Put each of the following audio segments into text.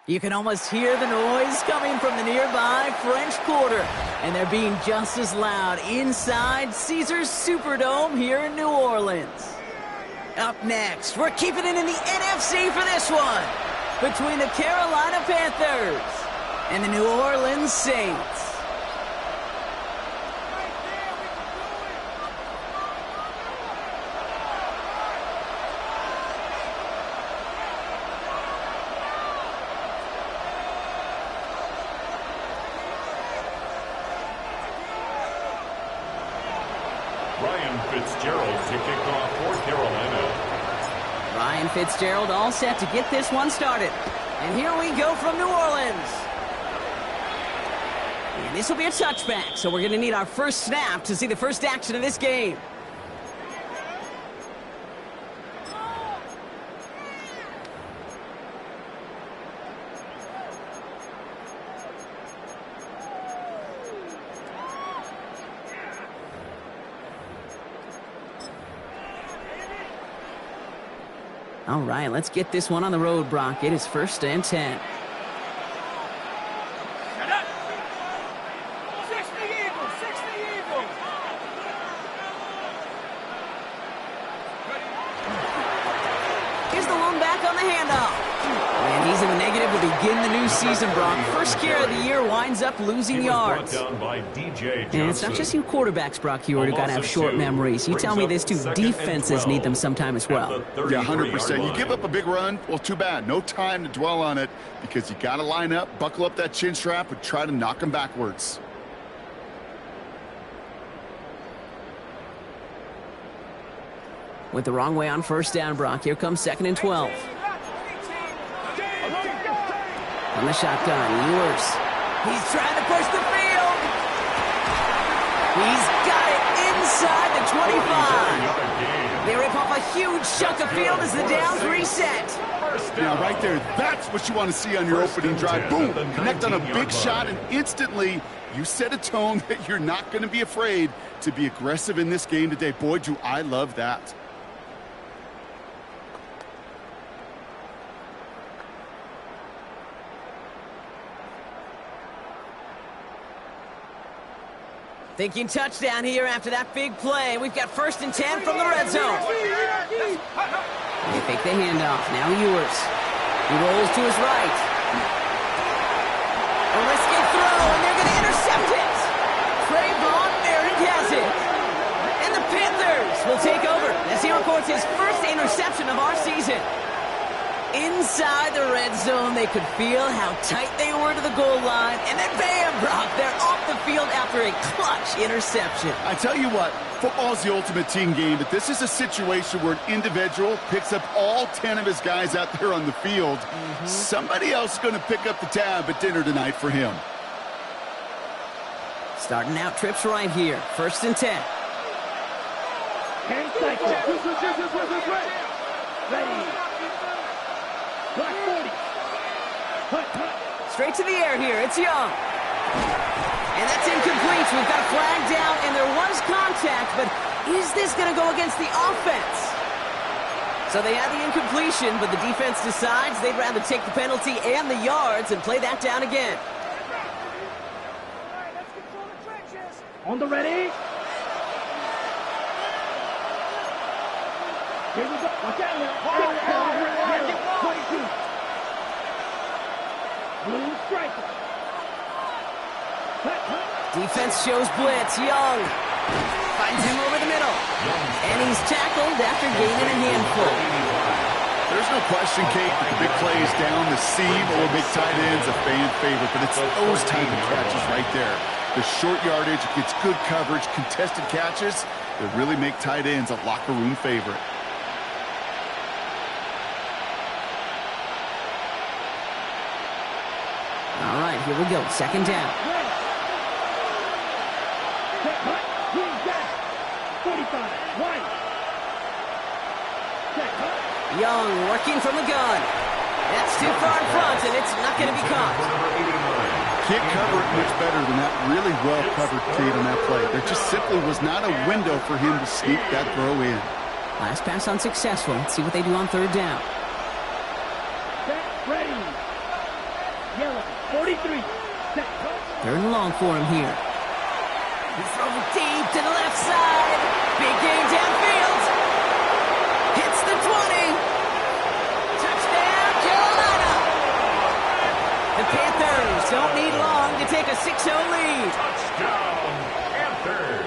You can almost hear the noise coming from the nearby French Quarter, and they're being just as loud inside Caesars Superdome here in New Orleans. Up next, we're keeping it in the NFC for this one, between the Carolina Panthers and the New Orleans Saints. Fitzgerald to kick off for Carolina. Ryan Fitzgerald all set to get this one started. And here we go from New Orleans. And this will be a touchback, so we're going to need our first snap to see the first action of this game. All right, let's get this one on the road, Brock. It is 1st and 10. Here's the one back on the handoff. And he's in the negative to begin the new season, Brock. First carry of the year winds up losing yards. And it's not just you quarterbacks, Brock, who got to have short memories. You tell me this too, defenses need them sometime as well. Yeah, 100%. You give up a big run, well, too bad. No time to dwell on it because you got to line up, buckle up that chin strap, and try to knock them backwards. With the wrong way on first down, Brock. Here comes 2nd and 12. On the shotgun, Ewers. He's trying to push the field. He's got it inside the 25. They rip off a huge chunk of field as the downs reset. Now, right there, that's what you want to see on your opening drive. Boom, connect on a big shot, and instantly you set a tone that you're not going to be afraid to be aggressive in this game today. Boy, do I love that. Thinking touchdown here after that big play. We've got 1st and 10 from the red zone. They fake the handoff. Now Ewers. He rolls to his right. A risky throw, and they're going to intercept it. Trayvon Merrick has it. And the Panthers will take over as he records his first interception of our season. Inside the red zone, they could feel how tight they were to the goal line. And then bam, Brock, they're off the field after a clutch interception. I tell you what, football is the ultimate team game, but this is a situation where an individual picks up all 10 of his guys out there on the field. Somebody else is going to pick up the tab at dinner tonight for him. Starting out trips right here. 1st and 10. Ready. Straight to the air here. It's Young. And that's incomplete. So we've got a flag down, and there was contact, but is this going to go against the offense? So they had the incompletion, but the defense decides they'd rather take the penalty and the yards and play that down again. On the ready. Here we go. Watch out now. 22. Blue striker. Defense shows blitz. Young finds him over the middle. And he's tackled after gaining a handful. There's no question, Kate, that the big plays down the seam or big tight ends a fan favorite, but it's those type of catches right there. The short yardage gets good coverage, contested catches that really make tight ends a locker room favorite. All right, here we go. 2nd down. 45. White. Young working from the gun. That's too far in front, and it's not going to be caught. Can't cover it much better than that. Really well covered, Kate, on that play. There just simply was not a window for him to sneak that throw in. Last pass unsuccessful. Let's see what they do on 3rd down. Ready. Yellow, 43. Set. Third and long for him here. He throws it deep to the left side. Big gain downfield. Hits the 20. Touchdown, Carolina. The Panthers don't need long to take a 6-0 lead. Touchdown, Panthers.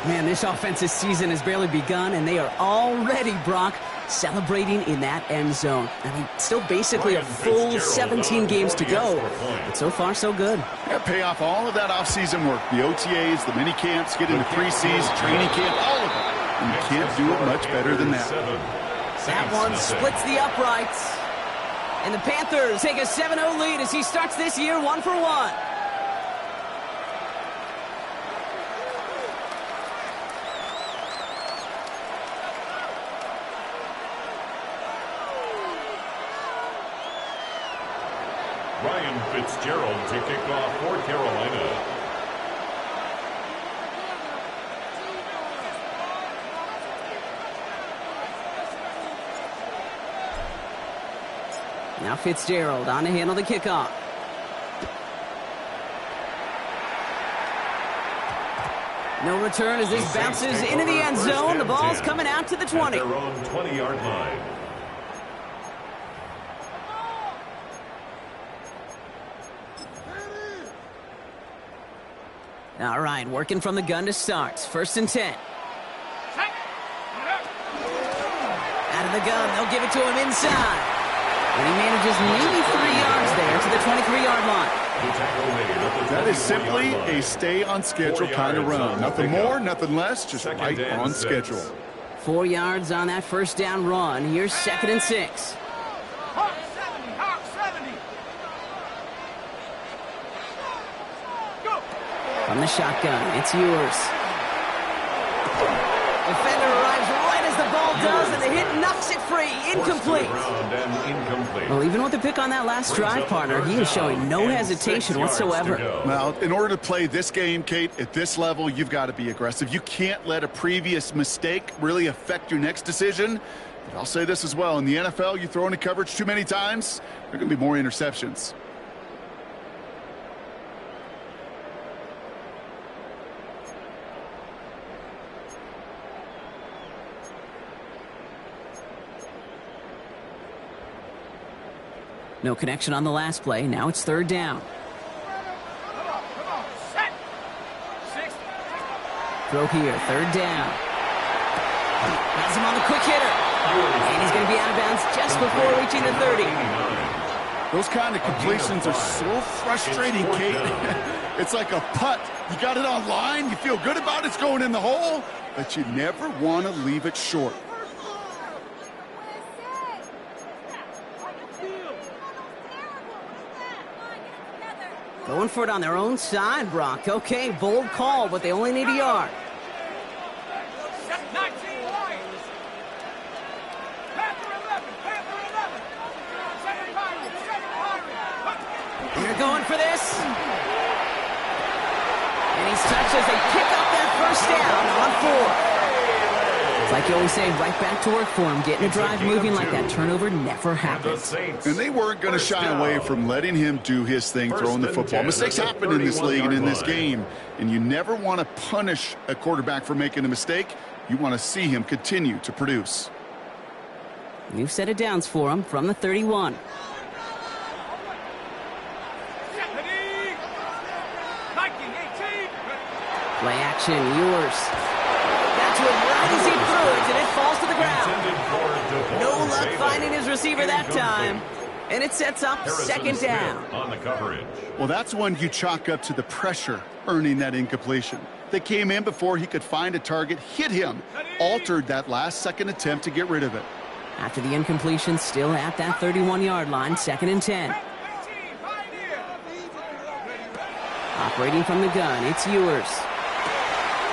Man, this offensive season has barely begun, and they are already, Brock, celebrating in that end zone. I mean, still basically a full 17 games to go, but so far, so good. Yeah, pay off all of that offseason work. The OTAs, the mini camps, get into preseason, training camp, all of it. And you can't do it much better than that. That one splits the uprights. And the Panthers take a 7-0 lead as he starts this year 1-for-1. Ryan Fitzgerald to kick off for Carolina. Now Fitzgerald on to handle the kickoff. No return as this bounces into the end zone. The ball's coming out to the 20. At their own 20-yard line. All right, working from the gun to start. 1st and 10. Out of the gun, they'll give it to him inside. And he manages maybe 3 yards there to the 23-yard line. That is simply a stay-on-schedule kind of run. Nothing more, nothing less, just right on schedule. 4 yards on that first down run. Here's 2nd and 6. Hawk 70, Hawk 70. Go. From the shotgun, it's yours. Defender arrives right as the ball does, and the hit knocks it free. Incomplete. Well, even with the pick on that last drive, partner, he is showing no hesitation whatsoever. Well, in order to play this game, Kate, at this level, you've got to be aggressive. You can't let a previous mistake really affect your next decision. But I'll say this as well. In the NFL, you throw into coverage too many times, there are going to be more interceptions. No connection on the last play. Now it's 3rd down. Come on, set. 6. Throw here, 3rd down. Has him on the quick hitter. And he's going to be out of bounds just before reaching the 30. Those kind of completions are so frustrating, Kate. It's like a putt. You got it on line, you feel good about it's going in the hole, but you never want to leave it short. Going for it on their own side, Brock. Okay, bold call, but they only need a yard. Set 19 Lions. Panther 11, Panther 11. 7 Pirates, 7 Pirates. They're going for this. And he's touched as they pick up that first down on 4. It's like you always say, right back to work for him. Getting a drive moving like that turnover never happens. And they weren't going to shy away from letting him do his thing, throwing the football. Mistakes happen in this league and in this game. And you never want to punish a quarterback for making a mistake. You want to see him continue to produce. New set of downs for him from the 31. Play action, yours. That's what right as he threw it, and it falls to the ground. No luck finding his receiver that time. And it sets up 2nd down. On the coverage. Well, that's one you chalk up to the pressure earning that incompletion. They came in before he could find a target, hit him, altered that last-second attempt to get rid of it. After the incompletion, still at that 31-yard line, 2nd and 10. Operating from the gun, it's yours.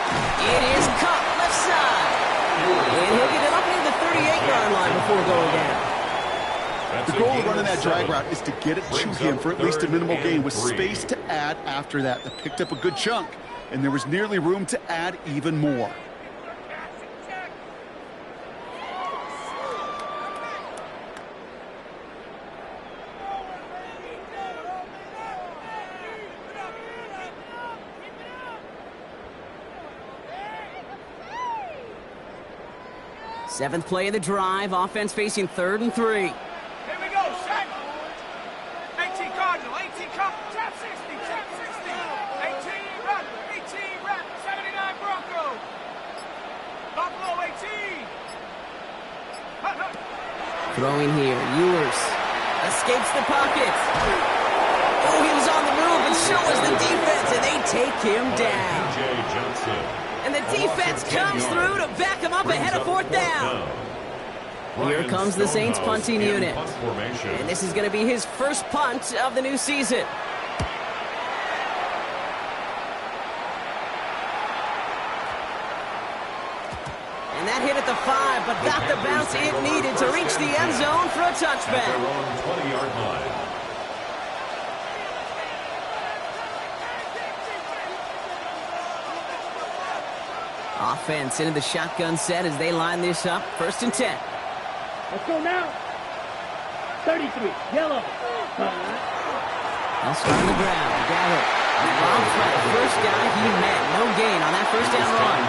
It is caught left side. And he'll get it up near the 38-yard line before going down. The goal of running that drag route is to get it to him for at least a minimal gain with space to add after that. They picked up a good chunk, and there was nearly room to add even more. 7th play of the drive. Offense facing 3rd and 3. Here we go, set. 18 Cardinal, 18 tap 60, tap 60. 18 Raptor, 18 Raptor, 79 Bronco. Buffalo 18. Hut, hut. Throwing here. Ewers escapes the pocket. Oh, he was on the move, and so was the defense, and they take him down. T.J. Johnson. And the defense comes through to back him up ahead of 4th down. Here comes the Saints punting unit. And this is going to be his first punt of the new season. And that hit at the 5, but got the bounce it needed to reach the end zone for a touchback. At their own 20-yard line. Offense into the shotgun set as they line this up. 1st and 10. Let's go now. 33, yellow. They'll start on the ground. Gallup. Bombs by the first guy he met. No gain on that 1st down run.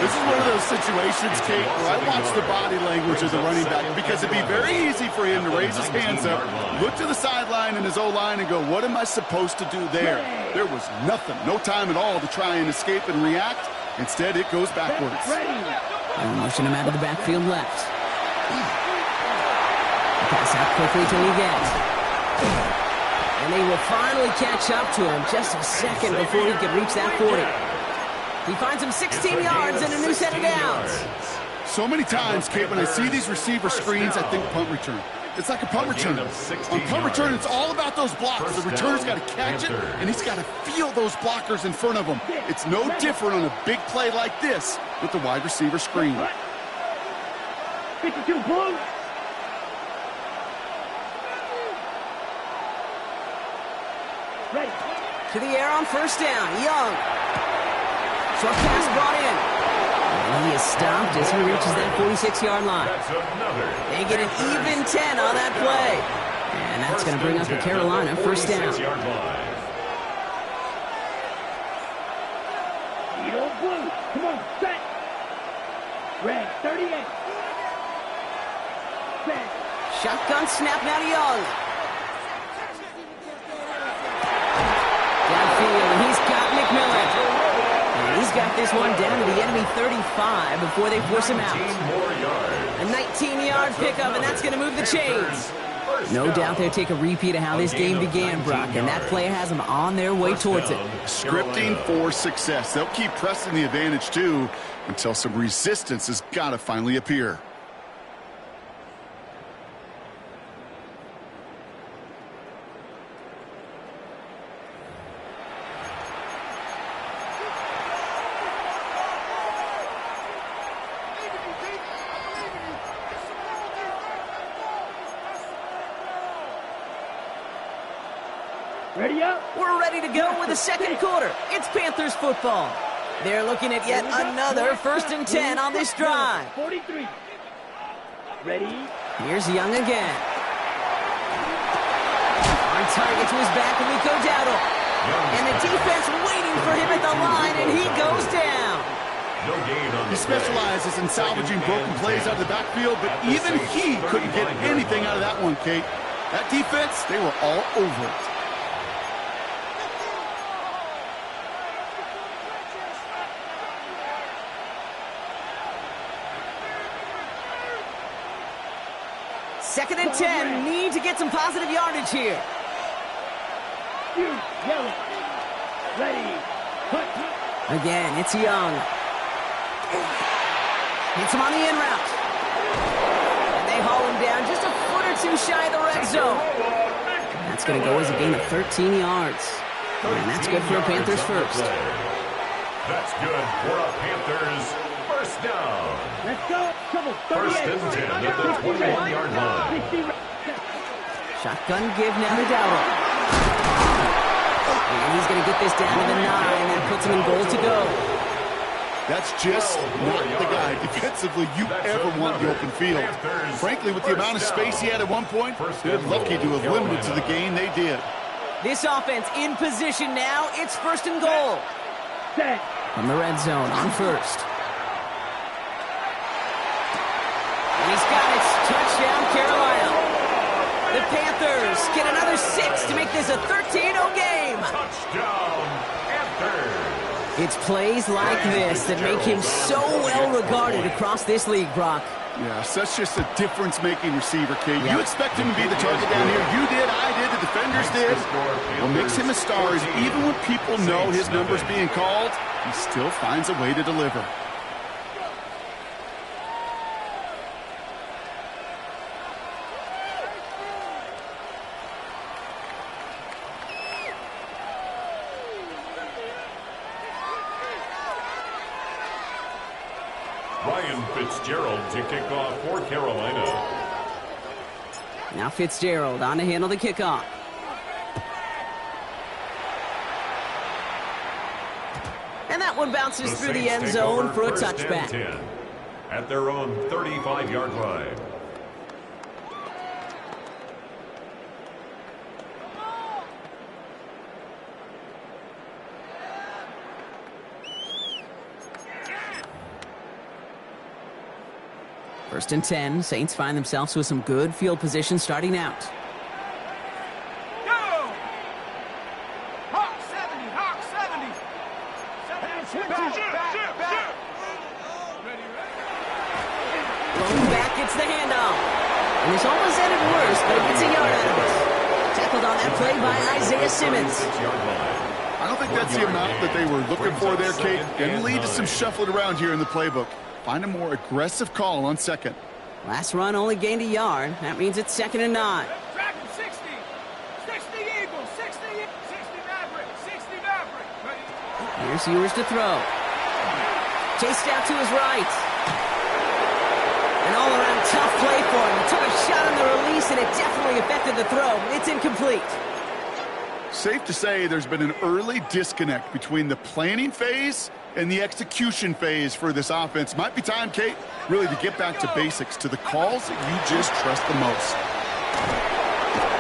This is one of those situations, Kate, where I watch the body language of the running back because it'd be very easy for him to raise his hands up, look to the sideline and his O-line and go, what am I supposed to do there? There was nothing, no time at all to try and escape and react. Instead, it goes backwards. They'll motion him out of the backfield left. Pass out quickly to Leggett. And they will finally catch up to him just a second before he could reach that 40. He finds him 16 yards and a new set of downs. So many times, Kate, when I see these receiver screens, I think punt return. It's like a punt return. On punt return, it's all about those blocks. The returner's got to catch it, and he's got to feel those blockers in front of him. It's no different on a big play like this with the wide receiver screen. 52 blue. Ready. To the air on 1st down. Young. Short pass brought in. And he is stopped as he reaches that 46-yard line. They get an even 10 on that play. And that's going to bring up the Carolina 1st down. Yellow blue. Come on, set. Red, 38. Set. Shotgun snap now to Young. Downfield, and he's got McMillan. And he's got this one down to the enemy 35 before they force him out. A 19-yard pickup, and that's going to move the chains. No doubt they'll take a repeat of how this game began, Brock, and that play has them on their way towards it. Scripting for success. They'll keep pressing the advantage, too, until some resistance has got to finally appear. Ready up. We're ready to go with the 2nd quarter. It's Panthers football. They're looking at yet another 1st and 10 on this drive. 43. Ready. Here's Young again. On target to his back, Rico Dowdle. And the defense waiting for him at the line, and he goes down. He specializes in salvaging broken plays out of the backfield, but even he couldn't get anything out of that one, Kate. That defense, they were all over it. Second and 10, need to get some positive yardage here. Yellow. Ready. Again, it's Young. Hits him on the in route. And they haul him down just a foot or two shy of the red zone. That's going to go as a gain of 13 yards. And that's good for a Panthers first. That's good for a Panthers first down. Let's go. Trouble. 1st and 10 at the 21-yard line. Shotgun give now to Dowdle. And he's going to get this down to the 9. That puts him in goal to go. That's just not the guy defensively you ever want in the open field. Frankly, with the amount of space he had at one point, they're lucky to have limited to the gain they did. This offense in position now. It's 1st and goal. Set. From the red zone on 1st. He's got it. Touchdown, Carolina. The Panthers get another 6 to make this a 13-0 game. Touchdown, Panthers. It's plays like this that make him so well regarded across this league, Brock. Yeah, such just a difference-making receiver, Kate. You expect him to be the target down here. You did, I did, the defenders did. What makes him a star is even when people know his number's being called, he still finds a way to deliver. Ryan Fitzgerald to kick off for Carolina. Now Fitzgerald on to handle the kickoff. And that one bounces through the end zone for a touchback. 10 at their own 35-yard line. First and 10, Saints find themselves with some good field position starting out. Go! Hawk 70, Hawk 70. 70, back. Ready. Going back gets the handoff. And this almost ended worse, but it gets a yard out of it. Tackled on that play by Isaiah Simmons. I don't think that's the amount that they were looking for there, Kate. Going to lead to some shuffling around here in the playbook. Find a more aggressive call on second. Last run only gained a yard. That means it's 2nd and 9. Dragon 60. 60 Eagles. 60 Maverick. 60 Maverick. Ready. Here's Ewers to throw. Chased out to his right. An all-around tough play for him. He took a shot on the release, and it definitely affected the throw. It's incomplete. Safe to say there's been an early disconnect between the planning phase and the execution phase for this offense. Might be time, Kate, really to get back to basics, to the calls that you just trust the most.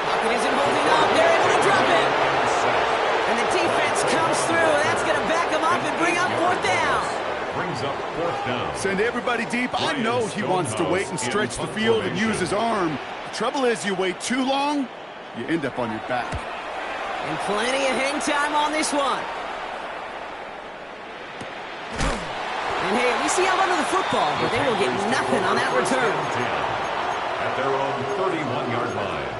Pocket isn't holding up. They're able to drop it. And the defense comes through, and that's going to back them up and bring up 4th down. Brings up 4th down. Send everybody deep. I know he wants to wait and stretch the field and use his arm. The trouble is you wait too long, you end up on your back. And plenty of hang time on this one. And hey, at least he held onto the football, but they will get nothing on that return. At their own 31-yard line.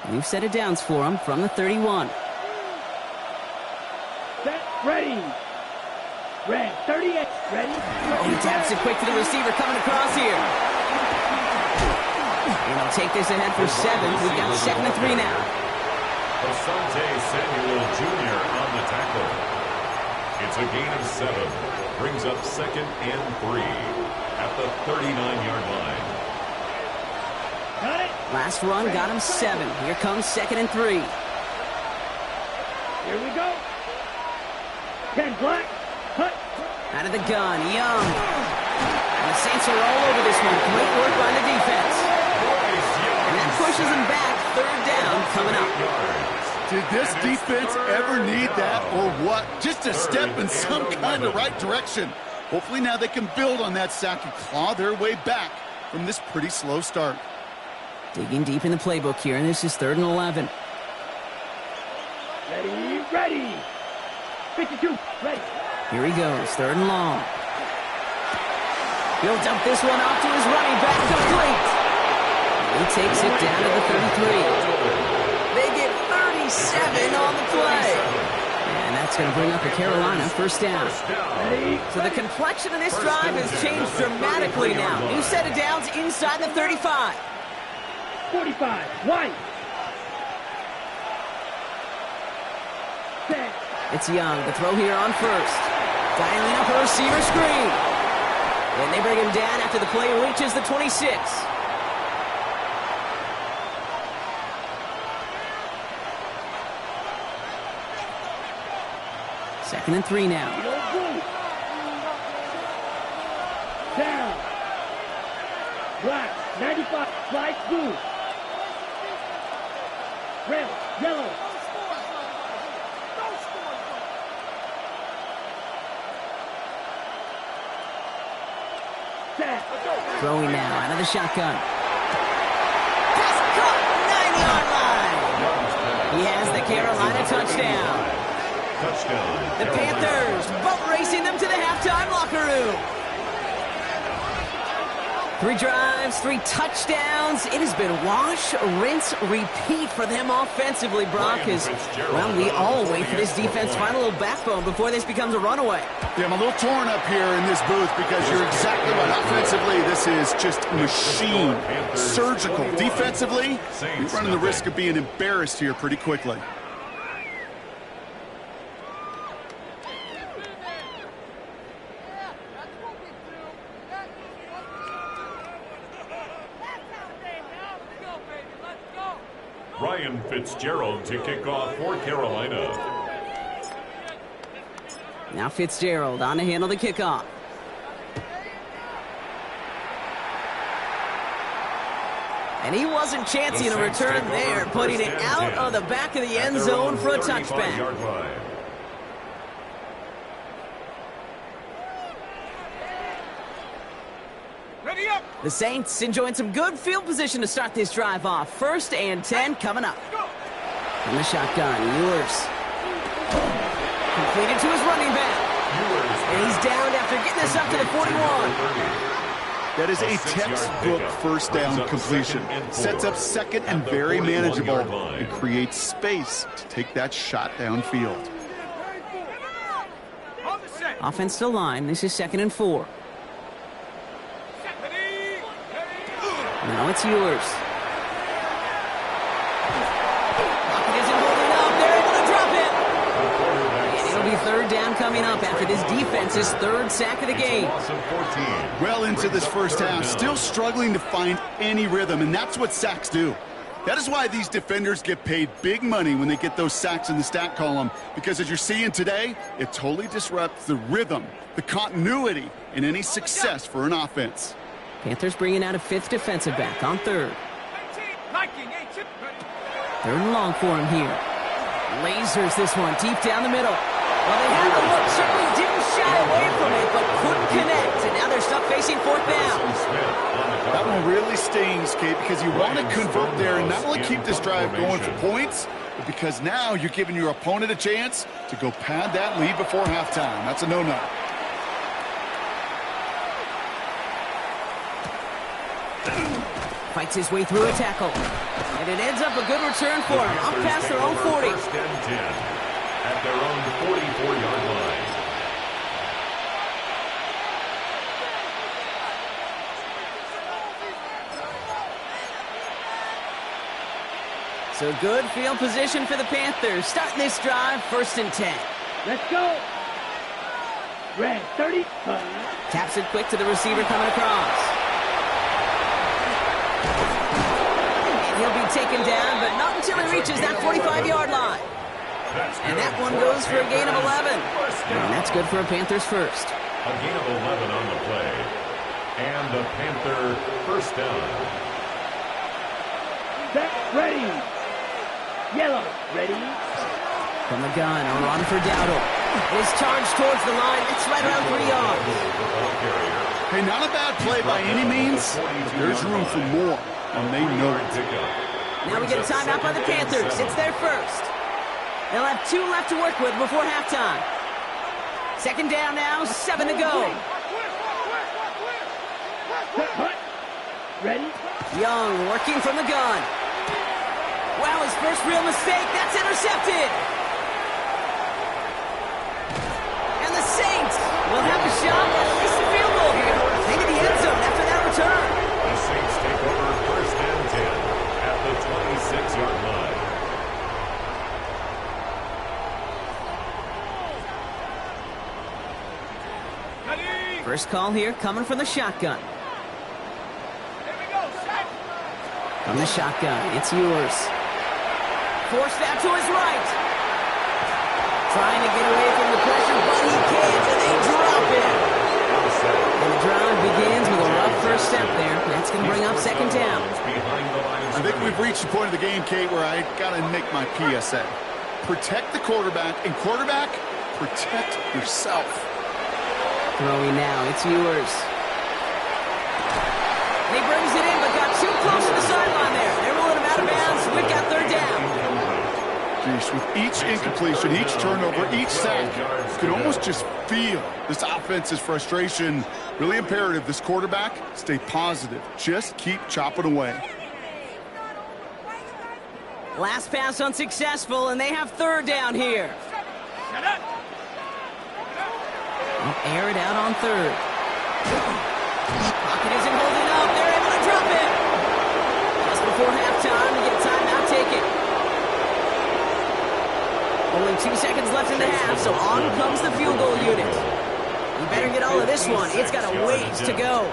New set of downs for him from the 31. Set, ready. Red, 38, ready. Oh, he taps it quick to the receiver coming across here. And he'll take this ahead for 7. We've got 2nd and 3 now. Asante Samuel Jr. on the tackle. It's a gain of 7. Brings up 2nd and 3 at the 39-yard line. Got it. Last run got him 7. Here comes 2nd and 3. Here we go. 10 black. Cut. Out of the gun, Young. And the Saints are all over this one. Great work by the defense. And that pushes them back. 3rd down coming up. Did this defense ever need that or what? Just a step in some kind of right direction. Hopefully now they can build on that sack and claw their way back from this pretty slow start. Digging deep in the playbook here, and this is 3rd and 11. Ready, ready. 52, ready. Here he goes, 3rd and long. He'll dump this one off to his running back, complete. He takes it down to the 33. They get 37 on the play. And that's going to bring up a Carolina 1st down. So the complexion of this drive has changed dramatically now. New set of downs inside the 35. 45, white. Set. It's Young, the throw here on 1st. Dialing up a receiver screen. And they bring him down after the play reaches the 26. Second and 3 now. Down. Black, 95, slide blue. Red, yellow. Set. Throwing now out of the shotgun. Pass caught, 9-yard line. He has the Carolina touchdown. Touchdown. The Panthers boat racing them to the halftime locker room. 3 drives, 3 touchdowns. It has been wash, rinse, repeat for them offensively, Brock. As well, we all wait for this defense to find a little backbone before this becomes a runaway. Yeah, I'm a little torn up here in this booth because you're exactly right. Offensively, this is just machine, surgical. Defensively, you're running the risk of being embarrassed here pretty quickly. Ryan Fitzgerald to kick off for Carolina. Now Fitzgerald on to handle the kickoff. And he wasn't chancing a return there, putting it out of the back of the end zone for a touchback. Ready up. The Saints enjoying some good field position to start this drive off. 1st and 10 coming up. From the shotgun, Ewers. Completed to his running back. And he's down after getting this up to the 41. That is a textbook first down completion. Sets up second and very manageable and creates space to take that shot downfield. On the set. Offense still line. This is 2nd and 4. Ready. Now it's Ewers. Pocket isn't holding up. They're able to drop it. And it'll be 3rd down coming up after this defense's 3rd sack of the game. Well into this first half, still struggling to find any rhythm, and that's what sacks do. That is why these defenders get paid big money when they get those sacks in the stat column, because as you're seeing today, it totally disrupts the rhythm, the continuity, and any success for an offense. Panthers bringing out a 5th defensive back on 3rd. 3rd and long for him here. Lasers this one deep down the middle. Well, they had the look, certainly didn't shy away from it, but couldn't connect, and now they're stuck facing 4th down. That one really stings, Kate, because you want to convert there and not only keep this drive going for points, but because now you're giving your opponent a chance to go pad that lead before halftime. That's a no-no. Fights his way through a tackle. And it ends up a good return for him. Up past their own 40. 1st and 10 at their own 44-yard line. So good field position for the Panthers. Starting this drive, 1st and 10. Let's go. Red, 30. Taps it quick to the receiver coming across. He'll be taken down, but not until he reaches that 45-yard line. And that one goes for a gain of 11. And that's good for a Panthers first. A gain of 11 on the play. And a Panther first down. Set, ready. Yellow, ready. From the gun, a run for Dowdle. His charge towards the line. It's right around 3 yards. Hey, not a bad play by any means. There's room for more, and they know it. Now we get a timeout by the Panthers. It's their first. They'll have 2 left to work with before halftime. 2nd down now, 7 to go. Ready. Young working from the gun. Wow, his first real mistake. That's intercepted. And the Saints will have a shot at least a field goal here. Into the end zone after that return. The Saints take over 1st and 10 at the 26-yard line. First call here coming from the shotgun. From the shotgun, it's Ewers. Forced out to his right. Trying to get away from the pressure, but he can't, and they drop it. And the drive begins with a rough first step there. That's That's going to bring up second down. I think we've reached the point of the game, Kate, where I got to make my PSA. Protect the quarterback, and quarterback, protect yourself. Throwing now, it's yours. And he brings it in, but got too close to the sideline there. They're rolling him out of bounds. We've got third down. Jeez, with each incompletion, each turnover, each sack, you can almost just feel this offense's frustration. Really imperative, this quarterback, stay positive. Just keep chopping away. Last pass unsuccessful, and they have third down here. They'll air it out on third. Pocket isn't holding up. They're able to drop it. Just before halftime, we get a timeout taken. Only 2 seconds left in the half, so on comes the field goal unit. You better get all of this one. It's got a ways to go.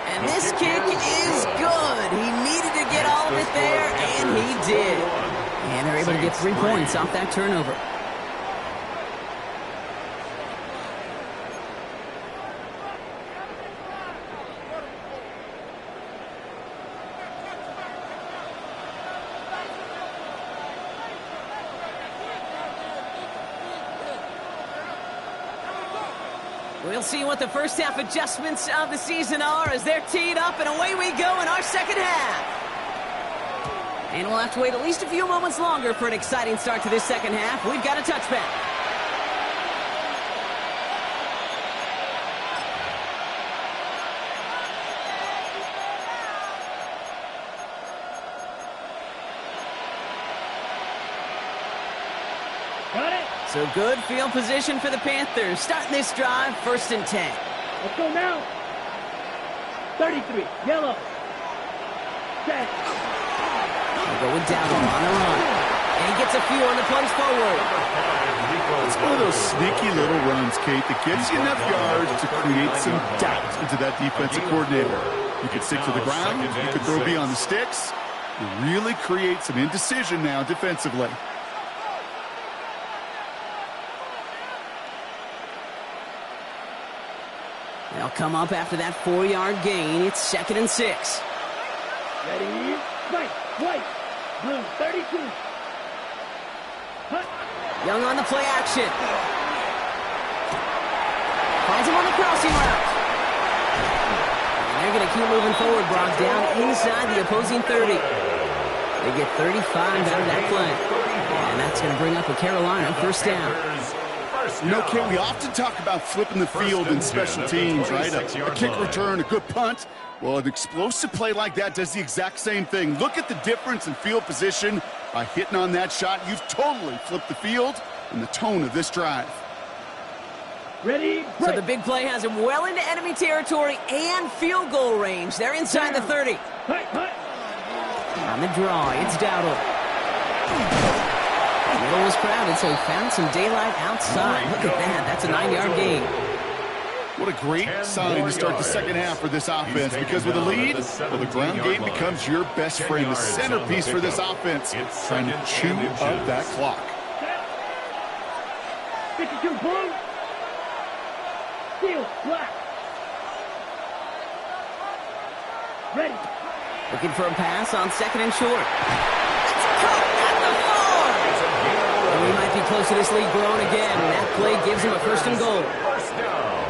And this kick is good. He needed to get all of it there, and he did. And they're able to get 3 points off that turnover. We'll see what the first half adjustments of the season are as they're teed up, and away we go in our second half. And we'll have to wait at least a few moments longer for an exciting start to this second half. We've got a touchback. Got it. So good field position for the Panthers. Starting this drive, 1st and 10. Let's go now. 33, yellow. Set. They'll go with Dowdle on the run. And he gets a few on the plunge forward. It's one of those sneaky little runs, Kate, that gets you enough yards to create some doubt into that defensive coordinator. You can stick to the ground, you can throw beyond the sticks. You really create some indecision now defensively. They'll come up after that 4-yard gain. It's 2nd and 6. Ready? Right, white, blue, 32. Hut. Young on the play action. Finds him on the crossing route. And they're going to keep moving forward, Brock, down inside the opposing 30. They get 35 out of that play. And that's going to bring up a Carolina 1st down. You know, Kate, we often talk about flipping the field in special teams, right? A kick return, a good punt. Well, an explosive play like that does the exact same thing. Look at the difference in field position. By hitting on that shot, you've totally flipped the field and the tone of this drive. Ready? So the big play has him well into enemy territory and field goal range. They're inside the 30. Hut, hut. On the draw, it's Dowdle. The middle was crowded, so he found some daylight outside. Look at that. That's a 9-yard gain. What a great sign to start the second half for this offense, because with a lead, well, the ground game becomes your best friend, the centerpiece for this offense, trying to chew up that clock. 52 blue. Steel, black. Ready. Looking for a pass on 2nd and short. It's caught at the 4. And we might be close to this lead growing again. That play gives him a 1st and goal.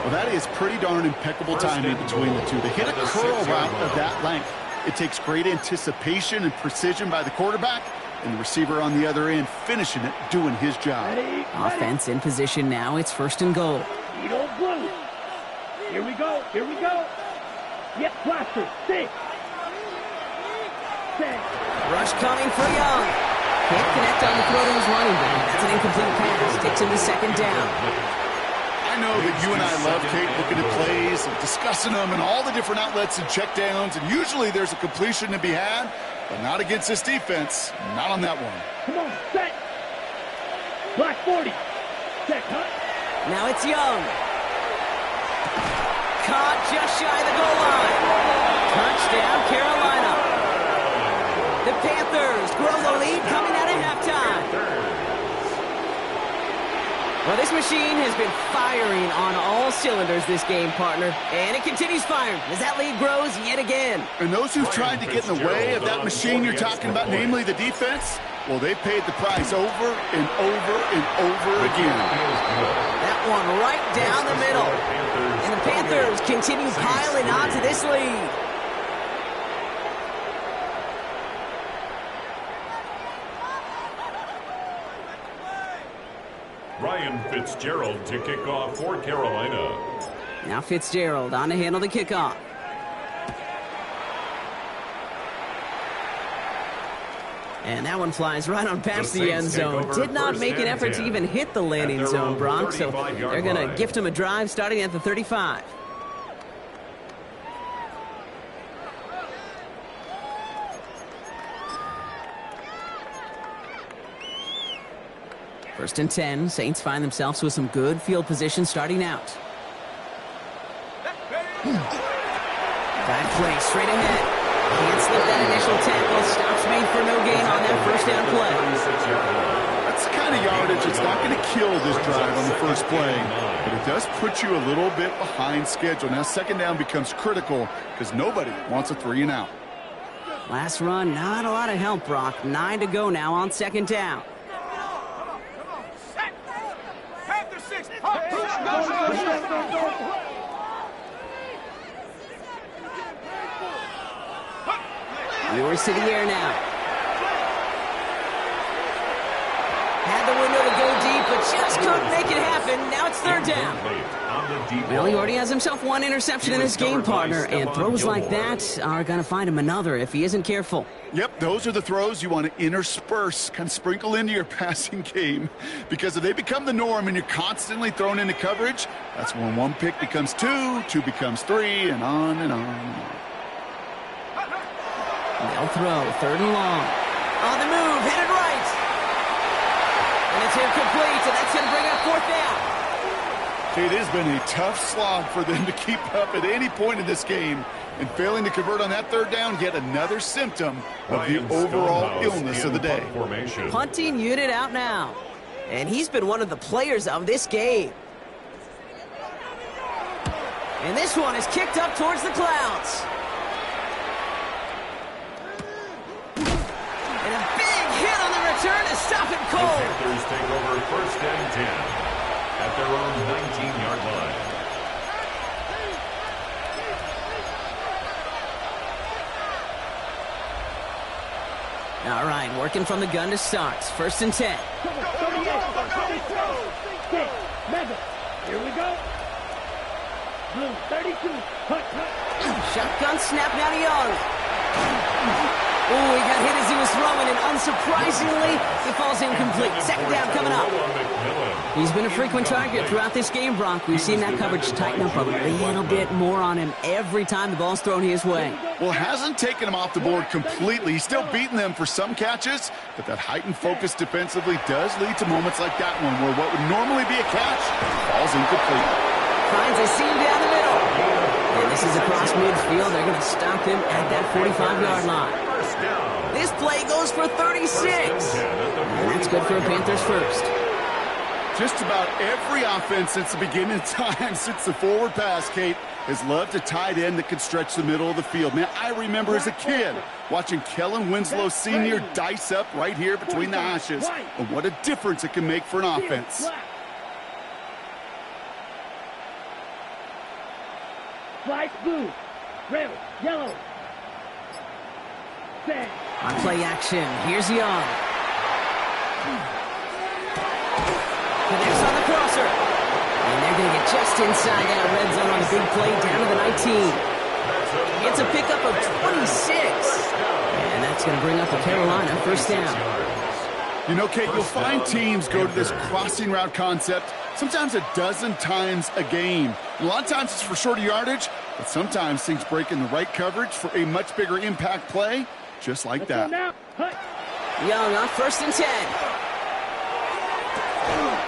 Well, that is pretty darn impeccable timing between the two. They hit a curl route of that length. It takes great anticipation and precision by the quarterback, and the receiver on the other end finishing it, doing his job. Ready. Offense in position now. It's 1st and goal. Eagle blue. Here we go. Here we go. Yep, blaster. 6. 6. Rush coming for Young. Can't connect on the throw to his running back. That's an incomplete pass. Takes him to 2nd down. I know that you and I love, Kate, looking at plays and discussing them and all the different outlets and checkdowns, and usually there's a completion to be had, but not against this defense. Not on that one. Come on, set. Black 40. Set, cut. Now it's Young. Caught just shy of the goal line. Touchdown, Carolina. The Panthers grow the lead coming out of halftime. Well, this machine has been firing on all cylinders this game, partner. And it continues firing as that lead grows yet again. And those who've tried to get in the way of that machine you're talking about, namely the defense, well, they paid the price over and over and over again. That one right down the middle. And the Panthers continue piling on to this lead. Ryan Fitzgerald to kick off for Carolina. Now Fitzgerald on to handle the kickoff. And that one flies right on past the end zone. Did not make an effort to even hit the landing zone, Brock. So they're going to gift him a drive starting at the 35. First and 10. Saints find themselves with some good field position starting out. Bad play straight ahead. Can't slip that initial tackle. Stops made for no gain on that first down play. That's the kind of yardage that's not going to kill this drive on the first play, but it does put you a little bit behind schedule. Now second down becomes critical because nobody wants a 3 and out. Last run, not a lot of help, Brock. 9 to go now on second down. Yours to the air now. Had the window to go deep, but just couldn't make it happen. Now it's third down. Well, he already has himself one interception in this game, partner, and throws like that are going to find him another if he isn't careful. Yep, those are the throws you want to intersperse, kind of sprinkle into your passing game, because if they become the norm and you're constantly thrown into coverage, that's when one pick becomes 2, 2 becomes 3, and on and on and on. They'll throw, third and long. On the move, headed right. And it's incomplete, and that's going to bring up fourth down. It has been a tough slog for them to keep up at any point in this game. And failing to convert on that third down, yet another symptom of the overall illness of the day. Punting unit out now. And he's been one of the players of this game. And this one is kicked up towards the clouds. And a big hit on the return to stop it cold. The Panthers take over first and 10 at their own 19-yard line. All right, working from the gun to start. First and 10. Here we go. Blue 32. Shotgun snap now to Young. Oh, he got hit as he was throwing, and unsurprisingly, he falls incomplete. Second down coming up. He's been a frequent target throughout this game, Brock. We've seen that coverage tighten up a little bit more on him every time the ball's thrown his way. Well, hasn't taken him off the board completely. He's still beating them for some catches, but that heightened focus defensively does lead to moments like that one where what would normally be a catch falls incomplete. Finds a seam down the middle. And this is across midfield. They're going to stop him at that 45-yard line. This play goes for 36. And that's good for a Panthers first. Just about every offense since the beginning of time, since the forward pass, Kate, has loved a tight end that can stretch the middle of the field. Man, I remember as a kid watching Kellen Winslow Sr. dice up right here between the hashes. And what a difference it can make for an offense. Flight blue, red, yellow. Set. On play action, here's Young. Connects on the crosser. And they're going to get just inside that red zone on the big play down to the 19. It's a pickup of 26. And that's going to bring up a Carolina first down. You know, Kate, you'll find teams go to this crossing route concept sometimes a dozen times a game. A lot of times it's for shorter yardage, but sometimes things break in the right coverage for a much bigger impact play, just like that. Young on first and 10.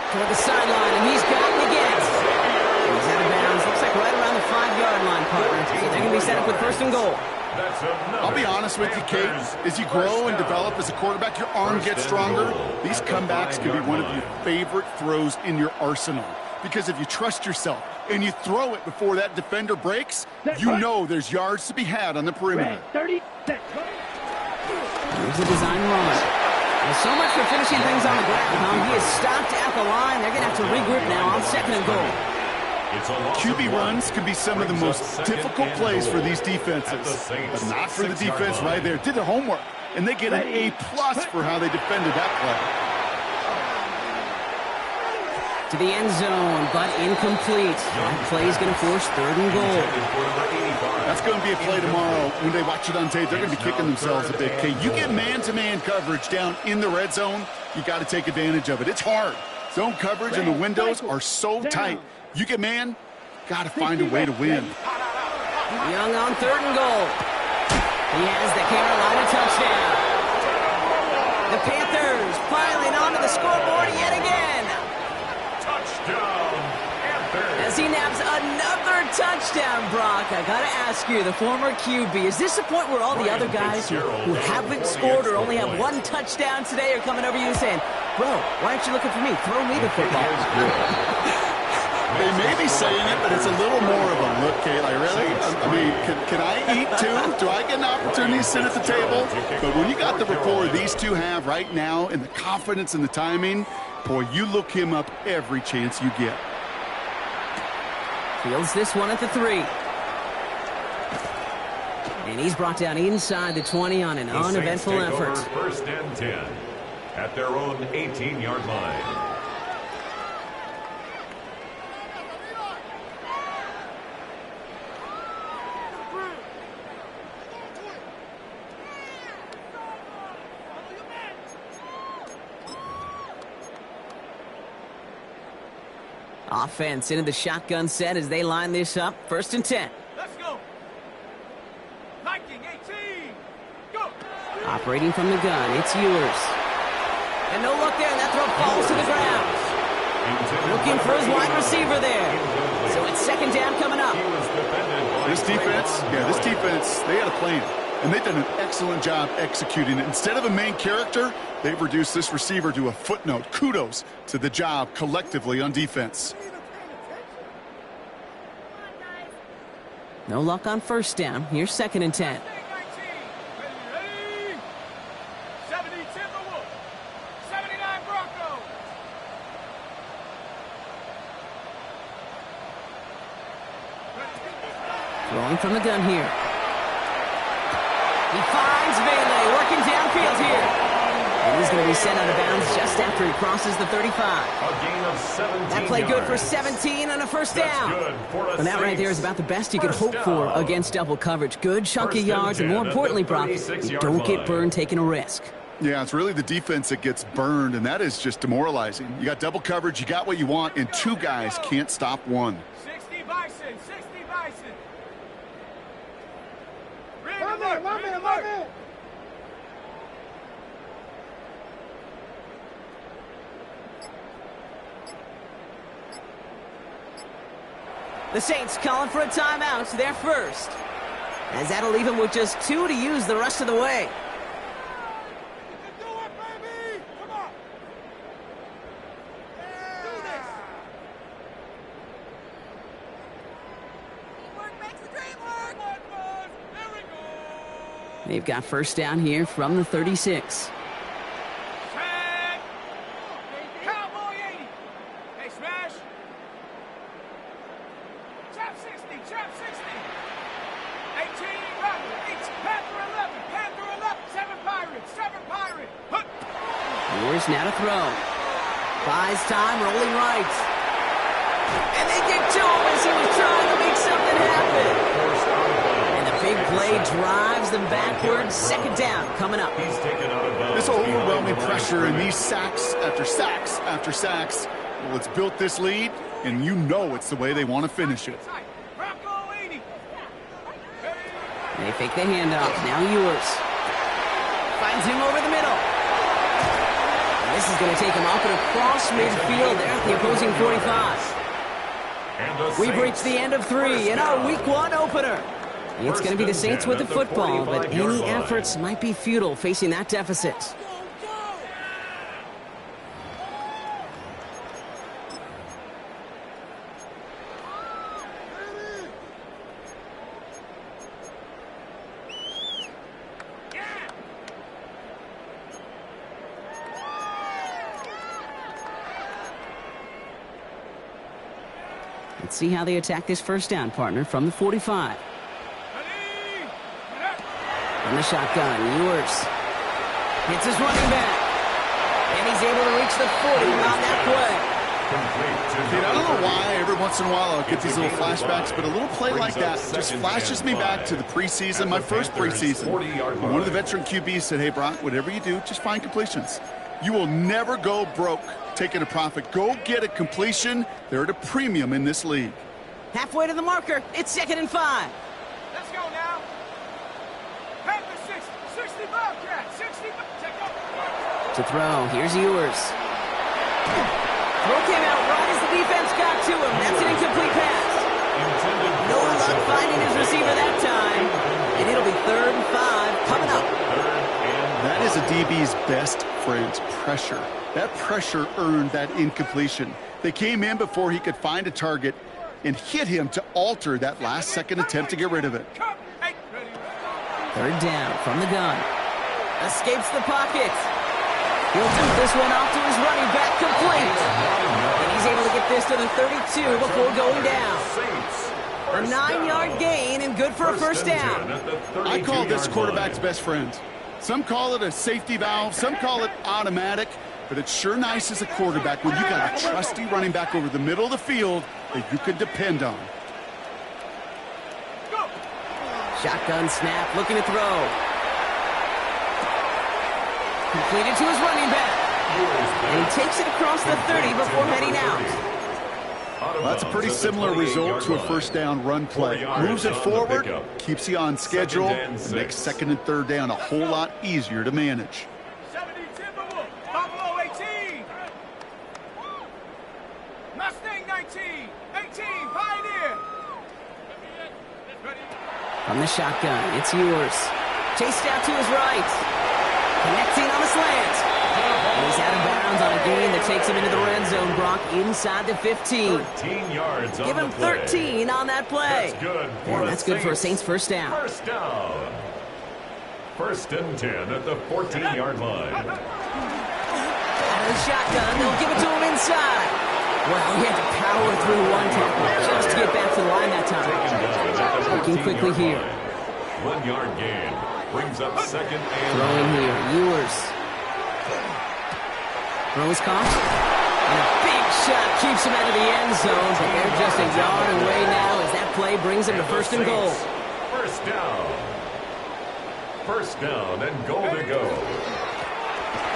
Toward the sideline, and he's got it again. He's out of bounds. Looks like right around the 5-yard line, partner. They're going to be set up with first and goal. That's another. I'll be honest with you, Kate. As you grow and develop as a quarterback, your arm gets stronger. These comebacks can be one of your favorite throws in your arsenal. Because if you trust yourself and you throw it before that defender breaks, you know there's yards to be had on the perimeter. 30. Here's the design run. Well, so much for finishing things on the ground, huh? He is stopped at the line. They're going to have to regroup now on 2nd and goal. QB runs can be some of the most difficult plays for these defenses, but not for the defense right there. Did their homework, and they get an A+ for how they defended that play. To the end zone, but incomplete. That play is going to force 3rd and goal. That's going to be a play tomorrow. When they watch it on tape, they're going to be kicking themselves a bit. Okay, you get man-to-man coverage down in the red zone, you got to take advantage of it. It's hard. Zone coverage and the windows are so tight. You get man, got to find a way to win. Young on 3rd and goal. He has the Carolina touchdown. The Panthers piling onto the scoreboard yet again. Touchdown, Panthers. As he naps another touchdown, Brock, I got to ask you, the former QB, is this the point where all the other guys who haven't scored or only have 1 touchdown today are coming over you saying, bro, why aren't you looking for me? Throw me the football. They may be saying it, but it's a little more of a look, Kate. Like, really? I mean, can I eat too? Do I get an opportunity to sit at the table? But when you got the rapport these two have right now and the confidence and the timing, boy, you look him up every chance you get. Fields this one at the 3. And he's brought down inside the 20 on an uneventful effort. 1st and 10 at their own 18-yard line. Offense into the shotgun set as they line this up. 1st and 10. Let's go. Viking 18. Go. Operating from the gun, it's Ewers. And no look there, and that throw falls to the ground. Looking for his wide receiver there. So it's 2nd down coming up. This defense, they had a plan. And they've done an excellent job executing it. Instead of a main character, they've reduced this receiver to a footnote. Kudos to the job collectively on defense. No luck on 1st down. Here's 2nd and 10. 70 Timberwolves. 79 Broncos. Throwing from the gun here. He finds Bailey working downfield here. And he's going to be sent out of bounds just after he crosses the 35. A gain of 17 That play good for yards. 17 and a 1st down. That's good for a And that right there is about the best you could hope for against double coverage. Good chunky yards, and more importantly, Brock, you don't get burned taking a risk. Yeah, it's really the defense that gets burned, and that is just demoralizing. You got double coverage, you got what you want, and 2 guys can't stop one. 60 Bison. 60 Bison. My man. The Saints calling for a timeout. They're first. As that'll leave him with just 2 to use the rest of the way. Do it, baby. Come on. Do this. Teamwork makes the dream work. There we go. They've got 1st down here from the 36. Set. Cowboy 80. Hey, smash. Trap 60. Trap 60. 18. Run. 8. Panther 11. Panther 11. 7 Pirates. 7 Pirates. Hook. Ewers now to throw. Buys time, rolling right. And they get to him as he was trying to make something happen. And the big play drives them backwards. 2nd down coming up. He's taken out of bounds. This overwhelming pressure and these sacks after sacks after sacks, well, it's built this lead, and you know it's the way they want to finish it. Bronco 80. They fake the handoff. Now Ewers finds him over the middle. And this is going to take him off and across midfield there at the opposing 45. And the We've Saints reached the end of 3 in our Week 1 opener. It's going to be the Saints with the football, but any efforts might be futile facing that deficit. Let's see how they attack this first down, partner, from the 45. From the shotgun, Ewers hits his running back. And he's able to reach the 40 on that play. Dude, I don't know why every once in a while I'll get these little flashbacks, but a little play like that just flashes me back to the preseason, my first preseason. One of the veteran QBs said, hey, Brock, whatever you do, just find completions. You will never go broke taking a profit. Go get a completion. They're at a premium in this league. Halfway to the marker. It's 2nd and 5. Let's go now. Panther 60 Bobcat, 60. Take over. To throw, here's Ewers. Throw came out right as the defense got to him. That's an incomplete pass. No luck finding his receiver that time. And it'll be 3rd and 5 coming up. That is a DB's best friend, pressure. That pressure earned that incompletion. They came in before he could find a target and hit him to alter that last-second attempt to get rid of it. 3rd down from the gun. Escapes the pocket. He'll dump this one off to his running back, complete. And he's able to get this to the 32 before going down. A 9-yard gain and good for a first down. I call this quarterback's best friend. Some call it a safety valve, some call it automatic, but it's sure nice as a quarterback when you got a trusty running back over the middle of the field that you can depend on. Shotgun snap, looking to throw. Completed to his running back. And he takes it across the 30 before heading out. Well, that's a pretty similar result to a first down run play. Moves it forward, keeps you on schedule, and makes 2nd and 3rd down a whole lot easier to manage. 70 Timberwolf, Buffalo 18. Mustang 19, 18, Pioneer. From the shotgun, it's Ewers. Chased out to his right. Connecting on a slant. And he's out of bounds on a gain that takes him into the red zone, Brock, inside the 15. 13 yards. Give him 13 on that play. That's good that's good for a Saints first down. First down. 1st and 10 at the 14-yard line. Out of the shotgun, they'll give it to him inside. Well, he had to power through one tackle just to get back to the line that time. Looking quickly here. 1-yard gain. Brings up 2nd and... Throwing here, Ewers. Throw is caught. And a big shot keeps him out of the end zone, but they're just a yard away now as that play brings him to 1st and goal. First down. 1st down and goal to go.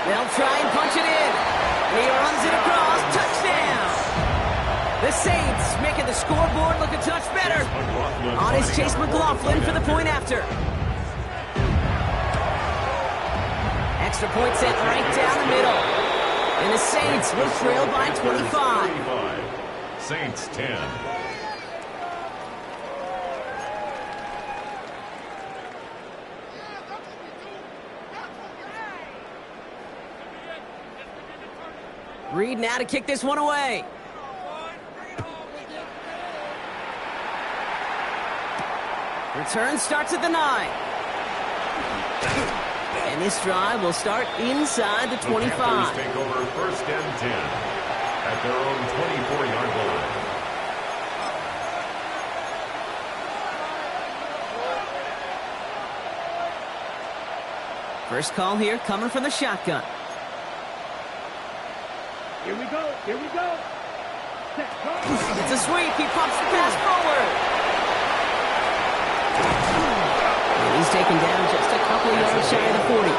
They'll try and punch it in. And he runs it across. Touchdown. The Saints making the scoreboard look a touch better. On his Chase McLaughlin for the point after. Extra point set right down the middle. And the Saints will trail by 25. Saints 10. Reed now to kick this one away. Return starts at the 9. And this drive will start inside the 25. The Panthers take over 1st and 10 at their own 24-yard line. First call here coming from the shotgun. Here we go. Here we go. It's a sweep. He pops the pass forward. And he's taken down just a couple yards shy of the 40.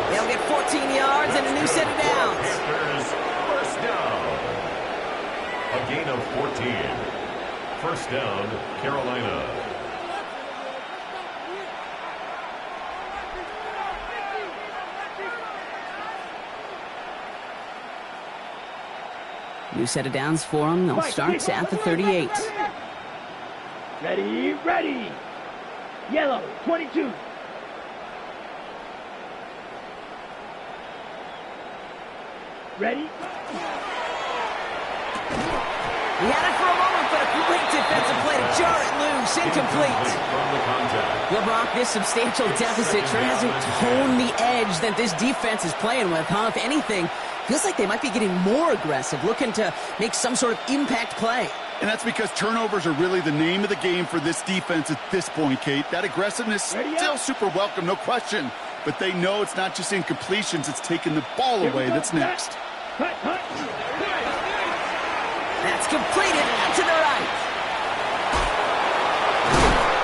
They'll get 14 yards and a new set of downs. First down. A gain of 14. First down, Carolina. New set of downs for them. They'll start at the 38. Ready, ready. Yellow, 22. Ready? He had it for a moment, but a great defensive play to jar it loose. Incomplete. From the contact. Well, Brock, this substantial deficit sure hasn't toned the edge that this defense is playing with, huh? If anything, feels like they might be getting more aggressive, looking to make some sort of impact play. And that's because turnovers are really the name of the game for this defense at this point, Kate. That aggressiveness still super welcome, no question. But they know it's not just incompletions, it's taking the ball away that's next. That's completed to the right.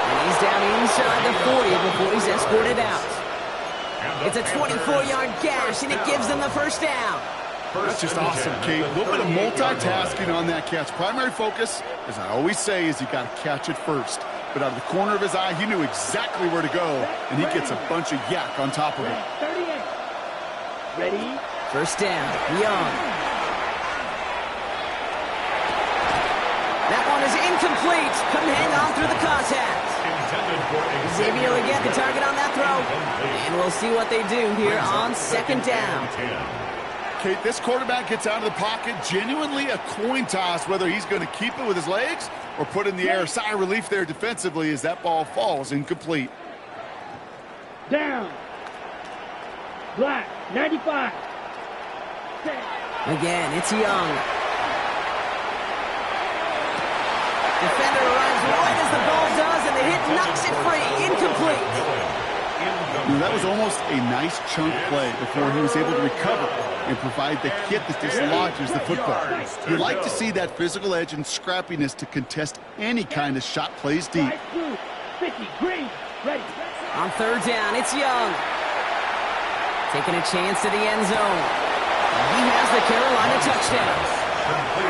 And he's down inside the 40 before he's escorted out. It's a 24-yard gash, and it gives them the first down. That's just awesome, Kate. A little bit of multitasking on that catch. Primary focus, as I always say, is you got to catch it first. But out of the corner of his eye, he knew exactly where to go, and he gets a bunch of yak on top of it. 38. Ready? First down, Young. That one is incomplete. Couldn't hang on through the contact. Xavier will get the target on that throw. And we'll see what they do here on second down. Kate, this quarterback gets out of the pocket, genuinely a coin toss, whether he's going to keep it with his legs or put it in the air. Sigh of relief there defensively as that ball falls incomplete. Down. Black, 95. Again, it's Young. Defender arrives right as the ball does, and the hit knocks it free. Incomplete. That was almost a nice chunk play before he was able to recover and provide the hit that dislodges the football. You like to see that physical edge and scrappiness to contest any kind of shot plays deep. 50, green, ready. On third down, it's Young. Taking a chance to the end zone. He has the Carolina touchdown.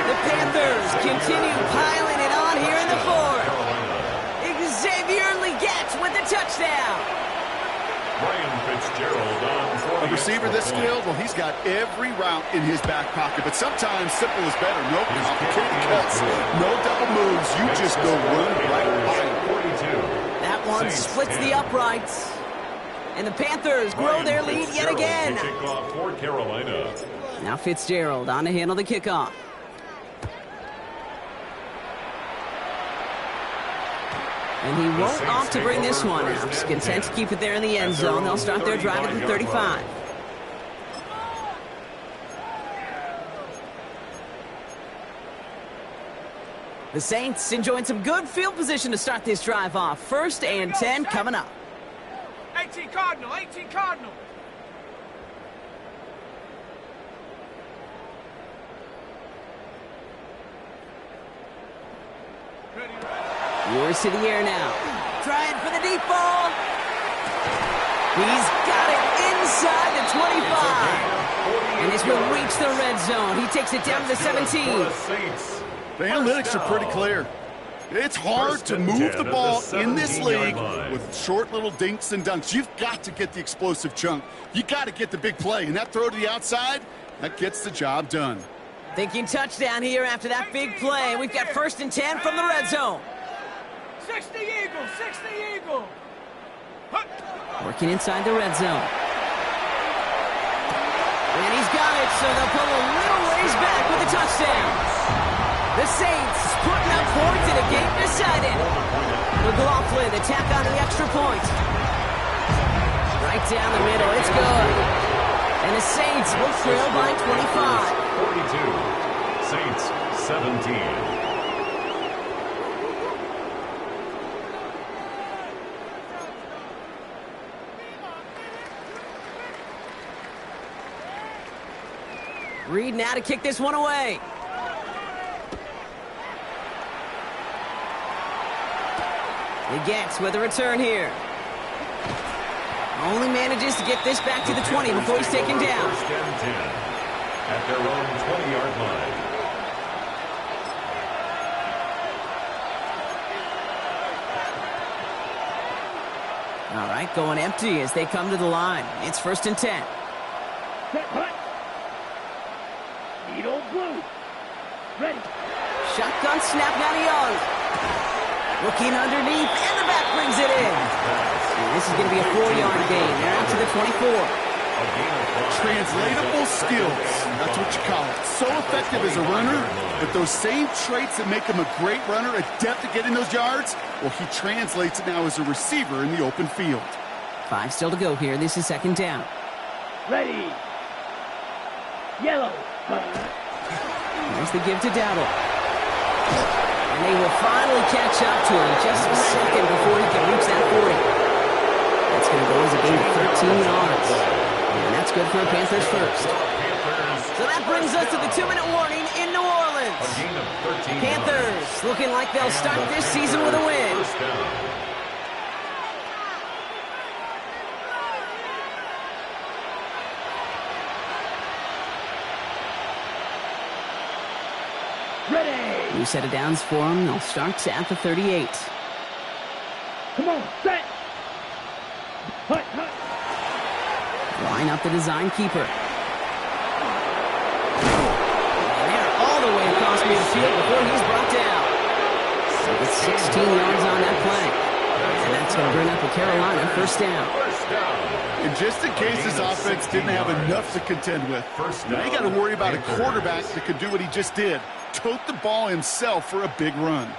The Panthers continue piling it on here in the fourth. Xavier Leggett with the touchdown. Ryan Fitzgerald on 40. A receiver this skilled, well, he's got every route in his back pocket, but sometimes simple is better. No complicated cuts, no double moves. You just go run right by him. That one splits the uprights. And the Panthers grow their lead yet again. Kickoff for Carolina. Now Fitzgerald on to handle the kickoff. And he won't opt to bring this one out. He's content to keep it there in the end zone. They'll start their drive at the 35. The Saints enjoying some good field position to start this drive off. First and 10 coming up. 18 Cardinal, 18 Cardinal. Yours to the air now. Trying for the deep ball. He's got it inside the 25. And this will reach the red zone. He takes it down to the 17. The analytics are pretty clear. It's hard to move the ball in this league with short little dinks and dunks. You've got to get the explosive chunk. You got to get the big play. And that throw to the outside, that gets the job done. Thinking touchdown here after that big play. We've got first and 10 from the red zone. 60 Eagle, 60 Eagle. Working inside the red zone. And he's got it, so they'll pull a little ways back with a touchdown. The Saints putting up points in a game decided. McLaughlin, the tack on the extra point. Right down the middle, it's good. And the Saints will trail by 25. 42, Saints 17. Reed now to kick this one away. He gets with a return here. Only manages to get this back to the 20 before he's taken down. First and 10 at their own 20-yard line. All right, going empty as they come to the line. It's first and 10. Set, hut. Need old blue. Ready. Shotgun snap now to Young. Looking underneath, and the back brings it in. And this is going to be a 4-yard gain. They're out to the 24. Translatable skills. That's what you call it. So effective as a runner, but those same traits that make him a great runner, adept at getting those yards, well, he translates it now as a receiver in the open field. 5 still to go here. This is 2nd down. Ready. Yellow. There's the give to Dowdle. And they will finally catch up to him just a second before he can reach that 40. That's going to go as a gain of 13 yards. And that's good for a Panthers first. So that brings us to the 2-minute warning in New Orleans. Panthers looking like they'll start this season with a win. Ready. New set of downs for them. They'll start at the 38. Come on, set. Hut, hut. Line up the design keeper. And they're all the way across midfield before he's brought down. So it's 16 yards on that play. And that's going to bring up a Carolina first down. And just in case this offense didn't have enough to contend with, now you got to worry about a quarterback that could do what he just did. Tote the ball himself for a big run.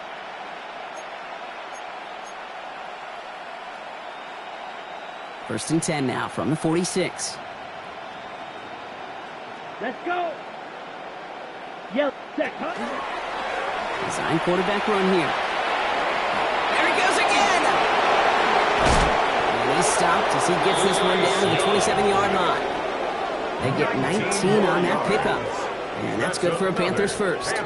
First and 10 now from the 46. Let's go. Yellow, set, hut. Design quarterback run here. There he goes again! And he's stopped as he gets this one down to the 27-yard line. They get 19 on that pickup. And that's good for a Panthers first.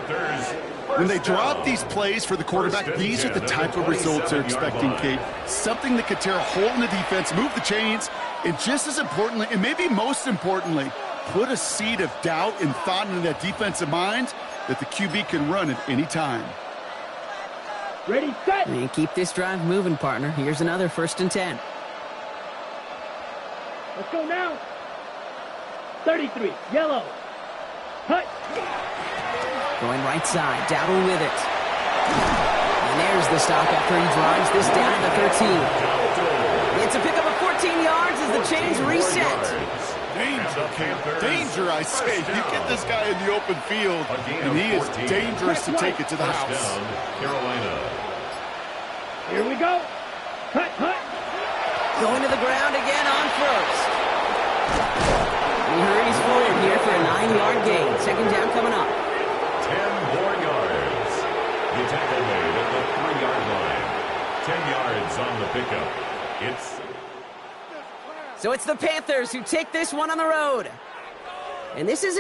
When they drop these plays for the quarterback, these are the type of results they're expecting, Kate. Something that could tear a hole in the defense, move the chains, and just as importantly, and maybe most importantly, put a seed of doubt and thought into that defensive mind that the QB can run at any time. Ready, set. And keep this drive moving, partner. Here's another 1st and 10. Let's go now. 33, yellow. Hut. Going right side, Dowdle with it. And there's the stop after he drives this down to the 13. It's a pickup of 14 yards as the chains reset. Danger, danger, I say. You get this guy in the open field, and he is dangerous to take it to the house. Carolina. Here we go. Hut, hut. Going to the ground again on first. He hurries forward here for a 9-yard gain. 2nd down coming up. 10 more yards. The tackle made at the 3-yard line. 10 yards on the pickup. So it's the Panthers who take this one on the road. And this isn't